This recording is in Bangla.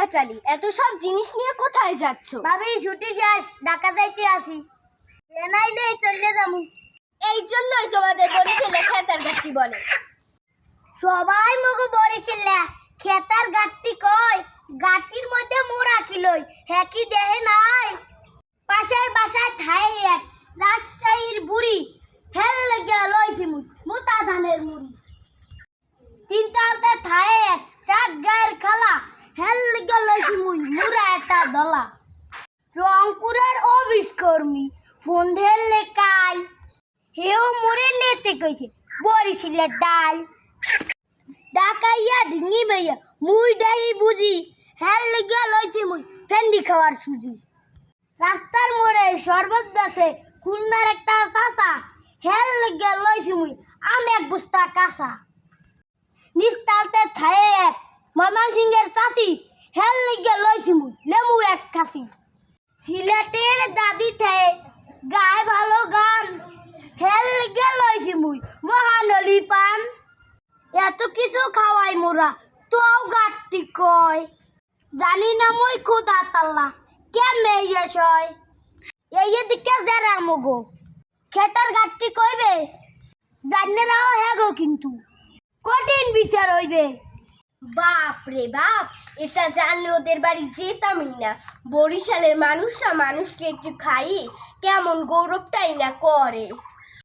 পেঁচালি, এত সব জিনিস নিয়ে কোথায় যাচ্ছ? ভাবি ছুটি শেষ, ঢাকা যাইতে আসি, এনাইলে চলে যাবো। এই জন্যই তোমাদের বরিশালে খেতার গাছটি বলে। সবাই মগো বরিশালে খেতার গাট্টি কয়, গাটির মধ্যে মোরা কিলই হ্যাকি দেহে নাই। পাশের বাসায় থাই এক রাজশাহীর বুড়ি, হেল লেগে লইছি মুই মোটা ধানের মুড়ি। তিনটালতে থাই এক চাট গায়ের খালা, হেল লেগে লইছি মুই মুরা একটা দলা। রংপুরের অফিস কর্মী ফোন ধরলে কাল, হেও মোরে নেতে কইছে বরিশালের ডাল। ডাকাইয়া ঢিঙি বেয়া মুই ডাহি বুঝি, হেল লেগে লইছি মুই ফেন্ডি খাওয়ার সুজি। রাস্তার মোড়ে শরবত বেছে খুলনার একটা চাচা, হেল লেগে লইছি মুই আমি এক বস্তা কাঁচা। নিস্তালতে থায়ে এক ময়মনসিংহের চাচি, হেল লেগে লইছি মুই লেবু এক খাসি। সিলেটের দাদি থায়ে গায় ভালো গান, হেল লেগে লইছি মুই মহানলি পান। এত কিছু খাওয়াই মোরা তোও গাট্টি কয়, জানি না মই খোদা তাল্লা কেমনে হয়। এই দিকে যারা মগো খেটার গাট্টি কইবে, জানে নাও হেগো কিন্তু কঠিন বিচার হইবে। বাপ রে বাপ, এটা জানলে ওদের বাড়ি যেতামই না। বরিশালের মানুষরা মানুষকে একটু খাইয়ে কেমন গৌরবটাই না করে।